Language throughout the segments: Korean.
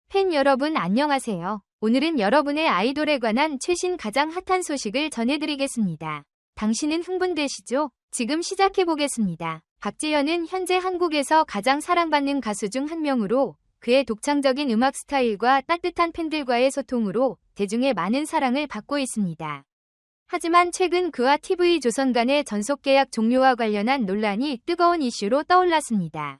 팬 여러분 안녕하세요. 오늘은 여러분의 아이돌에 관한 최신 가장 핫한 소식을 전해드리겠습니다. 당신은 흥분되시죠? 지금 시작해보겠습니다. 박지현은 현재 한국에서 가장 사랑받는 가수 중 한 명으로 그의 독창적인 음악 스타일과 따뜻한 팬들과의 소통으로 대중의 많은 사랑을 받고 있습니다. 하지만 최근 그와 TV조선 간의 전속계약 종료와 관련한 논란이 뜨거운 이슈로 떠올랐습니다.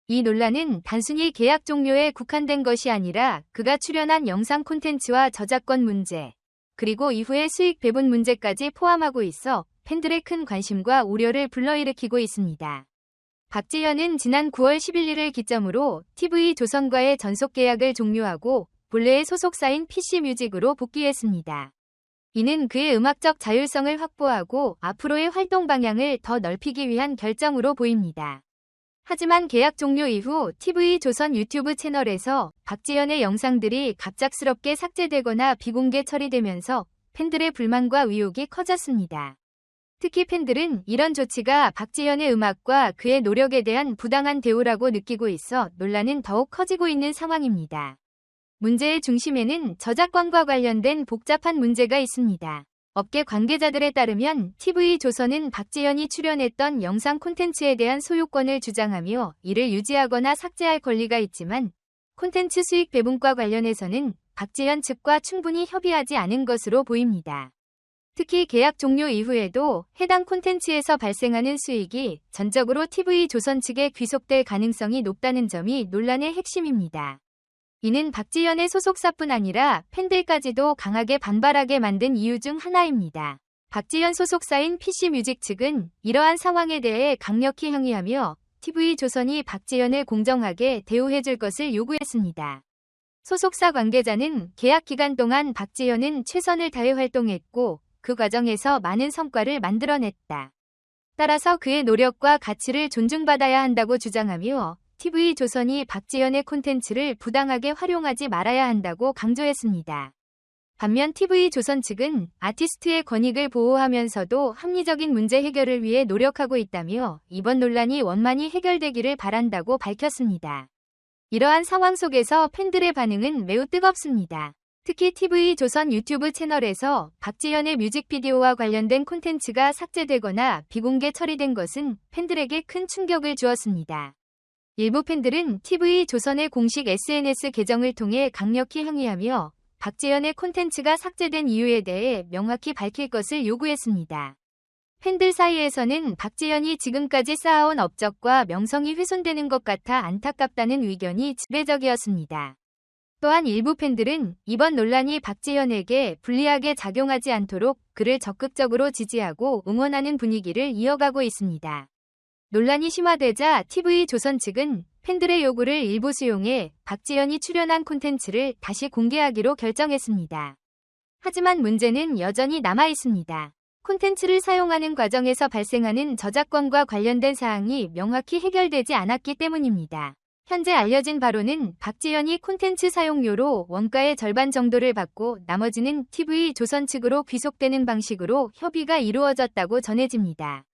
이 논란은 단순히 계약 종료에 국한된 것이 아니라 그가 출연한 영상 콘텐츠와 저작권 문제, 그리고 이후의 수익 배분 문제까지 포함하고 있어 팬들의 큰 관심과 우려를 불러일으키고 있습니다. 박지현은 지난 9월 11일을 기점으로 TV조선과의 전속 계약을 종료하고 본래의 소속사인 PC뮤직으로 복귀했습니다. 이는 그의 음악적 자율성을 확보하고 앞으로의 활동 방향을 더 넓히기 위한 결정으로 보입니다. 하지만 계약 종료 이후 TV조선 유튜브 채널에서 박지현의 영상들이 갑작스럽게 삭제되거나 비공개 처리되면서 팬들의 불만과 의혹이 커졌습니다. 특히 팬들은 이런 조치가 박지현의 음악과 그의 노력에 대한 부당한 대우라고 느끼고 있어 논란은 더욱 커지고 있는 상황입니다. 문제의 중심에는 저작권과 관련된 복잡한 문제가 있습니다. 업계 관계자들에 따르면 TV조선은 박지현이 출연했던 영상 콘텐츠에 대한 소유권을 주장하며 이를 유지하거나 삭제할 권리가 있지만 콘텐츠 수익 배분과 관련해서는 박지현 측과 충분히 협의하지 않은 것으로 보입니다. 특히 계약 종료 이후에도 해당 콘텐츠에서 발생하는 수익이 전적으로 TV조선 측에 귀속될 가능성이 높다는 점이 논란의 핵심입니다. 이는 박지현의 소속사뿐 아니라 팬들까지도 강하게 반발하게 만든 이유 중 하나입니다. 박지현 소속사인 PC뮤직 측은 이러한 상황에 대해 강력히 항의하며 TV조선이 박지현을 공정하게 대우해줄 것을 요구했습니다. 소속사 관계자는 계약 기간 동안 박지현은 최선을 다해 활동했고 그 과정에서 많은 성과를 만들어냈다. 따라서 그의 노력과 가치를 존중받아야 한다고 주장하며 TV조선이 박지현의 콘텐츠를 부당하게 활용하지 말아야 한다고 강조했습니다. 반면 TV조선 측은 아티스트의 권익을 보호하면서도 합리적인 문제 해결을 위해 노력하고 있다며 이번 논란이 원만히 해결되기를 바란다고 밝혔습니다. 이러한 상황 속에서 팬들의 반응은 매우 뜨겁습니다. 특히 TV조선 유튜브 채널에서 박지현의 뮤직비디오와 관련된 콘텐츠가 삭제되거나 비공개 처리된 것은 팬들에게 큰 충격을 주었습니다. 일부 팬들은 TV조선의 공식 SNS 계정을 통해 강력히 항의하며 박지현의 콘텐츠가 삭제된 이유에 대해 명확히 밝힐 것을 요구했습니다. 팬들 사이에서는 박지현이 지금까지 쌓아온 업적과 명성이 훼손되는 것 같아 안타깝다는 의견이 지배적이었습니다. 또한 일부 팬들은 이번 논란이 박지현에게 불리하게 작용하지 않도록 그를 적극적으로 지지하고 응원하는 분위기를 이어가고 있습니다. 논란이 심화되자 TV조선 측은 팬들의 요구를 일부 수용해 박지현이 출연한 콘텐츠를 다시 공개하기로 결정했습니다. 하지만 문제는 여전히 남아있습니다. 콘텐츠를 사용하는 과정에서 발생하는 저작권과 관련된 사항이 명확히 해결되지 않았기 때문입니다. 현재 알려진 바로는 박지현이 콘텐츠 사용료로 원가의 절반 정도를 받고 나머지는 TV조선 측으로 귀속되는 방식으로 협의가 이루어졌다고 전해집니다.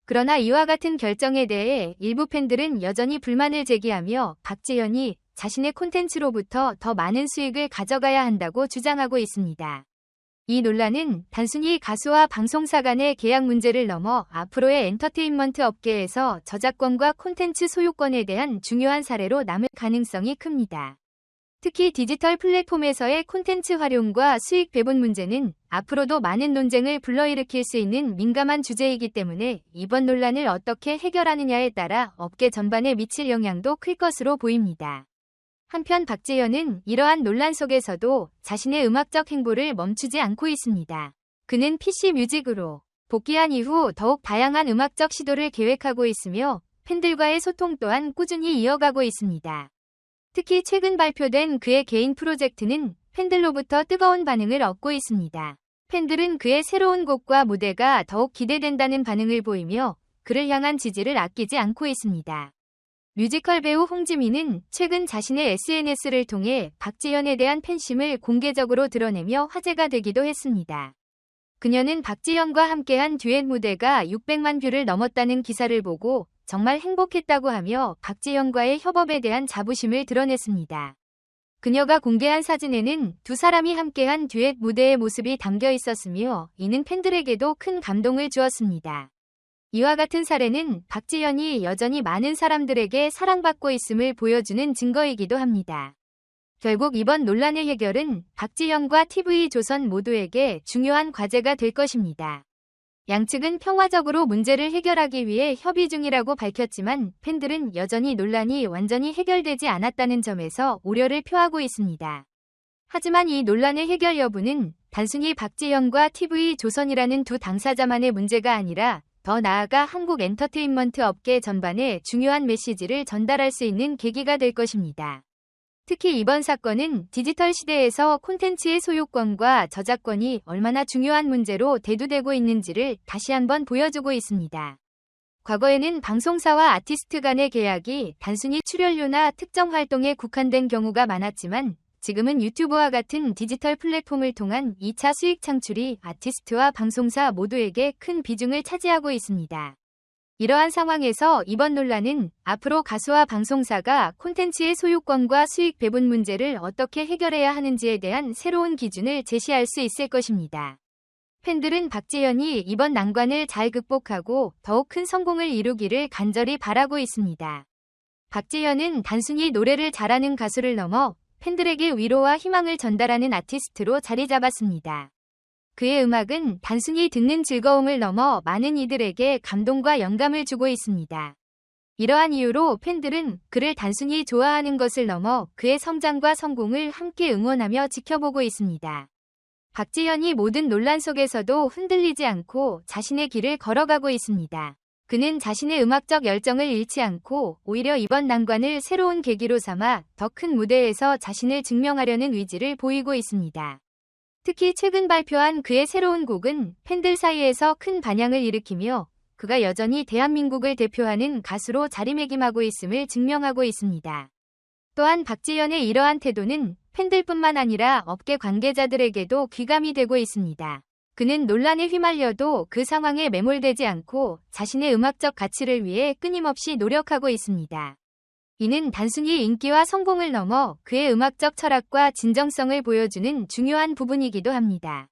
그러나 이와 같은 결정에 대해 일부 팬들은 여전히 불만을 제기하며 박지현이 자신의 콘텐츠로부터 더 많은 수익을 가져가야 한다고 주장하고 있습니다. 이 논란은 단순히 가수와 방송사 간의 계약 문제를 넘어 앞으로의 엔터테인먼트 업계에서 저작권과 콘텐츠 소유권에 대한 중요한 사례로 남을 가능성이 큽니다. 특히 디지털 플랫폼에서의 콘텐츠 활용과 수익 배분 문제는 앞으로도 많은 논쟁을 불러일으킬 수 있는 민감한 주제이기 때문에 이번 논란을 어떻게 해결하느냐에 따라 업계 전반에 미칠 영향도 클 것으로 보입니다. 한편 박지현은 이러한 논란 속에서도 자신의 음악적 행보를 멈추지 않고 있습니다. 그는 PC뮤직으로 복귀한 이후 더욱 다양한 음악적 시도를 계획하고 있으며 팬들과의 소통 또한 꾸준히 이어가고 있습니다. 특히 최근 발표된 그의 개인 프로젝트는 팬들로부터 뜨거운 반응을 얻고 있습니다. 팬들은 그의 새로운 곡과 무대가 더욱 기대된다는 반응을 보이며 그를 향한 지지를 아끼지 않고 있습니다. 뮤지컬 배우 홍지민은 최근 자신의 SNS를 통해 박지현에 대한 팬심을 공개적으로 드러내며 화제가 되기도 했습니다. 그녀는 박지현과 함께한 듀엣 무대가 600만 뷰를 넘었다는 기사를 보고 정말 행복했다고 하며 박지현과의 협업에 대한 자부심을 드러냈습니다. 그녀가 공개한 사진에는 두 사람이 함께한 듀엣 무대의 모습이 담겨 있었으며 이는 팬들에게도 큰 감동을 주었습니다. 이와 같은 사례는 박지현이 여전히 많은 사람들에게 사랑받고 있음을 보여주는 증거이기도 합니다. 결국 이번 논란의 해결은 박지현과 TV조선 모두에게 중요한 과제가 될 것입니다. 양측은 평화적으로 문제를 해결하기 위해 협의 중이라고 밝혔지만 팬들은 여전히 논란이 완전히 해결되지 않았다는 점에서 우려를 표하고 있습니다. 하지만 이 논란의 해결 여부는 단순히 박지현과 TV조선이라는 두 당사자만의 문제가 아니라 더 나아가 한국 엔터테인먼트 업계 전반에 중요한 메시지를 전달할 수 있는 계기가 될 것입니다. 특히 이번 사건은 디지털 시대에서 콘텐츠의 소유권과 저작권이 얼마나 중요한 문제로 대두되고 있는지를 다시 한번 보여주고 있습니다. 과거에는 방송사와 아티스트 간의 계약이 단순히 출연료나 특정 활동에 국한된 경우가 많았지만 지금은 유튜브와 같은 디지털 플랫폼을 통한 2차 수익 창출이 아티스트와 방송사 모두에게 큰 비중을 차지하고 있습니다. 이러한 상황에서 이번 논란은 앞으로 가수와 방송사가 콘텐츠의 소유권과 수익 배분 문제를 어떻게 해결해야 하는지에 대한 새로운 기준을 제시할 수 있을 것입니다. 팬들은 박지현이 이번 난관을 잘 극복하고 더욱 큰 성공을 이루기를 간절히 바라고 있습니다. 박지현은 단순히 노래를 잘하는 가수를 넘어 팬들에게 위로와 희망을 전달하는 아티스트로 자리 잡았습니다. 그의 음악은 단순히 듣는 즐거움을 넘어 많은 이들에게 감동과 영감을 주고 있습니다. 이러한 이유로 팬들은 그를 단순히 좋아하는 것을 넘어 그의 성장과 성공을 함께 응원하며 지켜보고 있습니다. 박지현이 모든 논란 속에서도 흔들리지 않고 자신의 길을 걸어가고 있습니다. 그는 자신의 음악적 열정을 잃지 않고 오히려 이번 난관을 새로운 계기로 삼아 더 큰 무대에서 자신을 증명하려는 의지를 보이고 있습니다. 특히 최근 발표한 그의 새로운 곡은 팬들 사이에서 큰 반향을 일으키며 그가 여전히 대한민국을 대표하는 가수로 자리매김하고 있음을 증명하고 있습니다. 또한 박지현의 이러한 태도는 팬들뿐만 아니라 업계 관계자들에게도 귀감이 되고 있습니다. 그는 논란에 휘말려도 그 상황에 매몰되지 않고 자신의 음악적 가치를 위해 끊임없이 노력하고 있습니다. 이는 단순히 인기와 성공을 넘어 그의 음악적 철학과 진정성을 보여주는 중요한 부분이기도 합니다.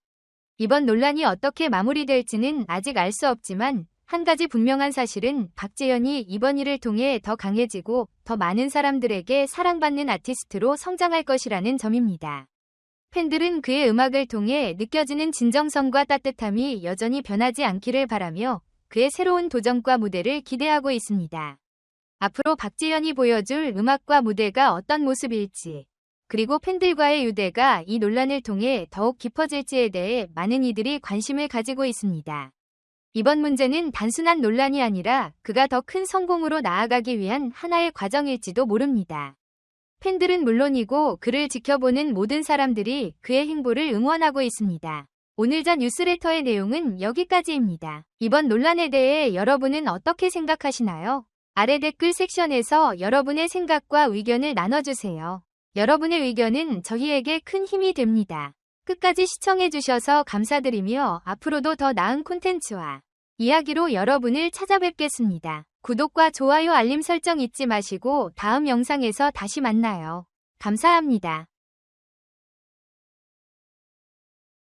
이번 논란이 어떻게 마무리될지는 아직 알 수 없지만 한 가지 분명한 사실은 박지현이 이번 일을 통해 더 강해지고 더 많은 사람들에게 사랑받는 아티스트로 성장할 것이라는 점입니다. 팬들은 그의 음악을 통해 느껴지는 진정성과 따뜻함이 여전히 변하지 않기를 바라며 그의 새로운 도전과 무대를 기대하고 있습니다. 앞으로 박지현이 보여줄 음악과 무대가 어떤 모습일지, 그리고 팬들과의 유대가 이 논란을 통해 더욱 깊어질지에 대해 많은 이들이 관심을 가지고 있습니다. 이번 문제는 단순한 논란이 아니라 그가 더 큰 성공으로 나아가기 위한 하나의 과정일지도 모릅니다. 팬들은 물론이고 그를 지켜보는 모든 사람들이 그의 행보를 응원하고 있습니다. 오늘자 뉴스레터의 내용은 여기까지입니다. 이번 논란에 대해 여러분은 어떻게 생각하시나요? 아래 댓글 섹션에서 여러분의 생각과 의견을 나눠주세요. 여러분의 의견은 저희에게 큰 힘이 됩니다. 끝까지 시청해주셔서 감사드리며 앞으로도 더 나은 콘텐츠와 이야기로 여러분을 찾아뵙겠습니다. 구독과 좋아요 알림 설정 잊지 마시고 다음 영상에서 다시 만나요. 감사합니다.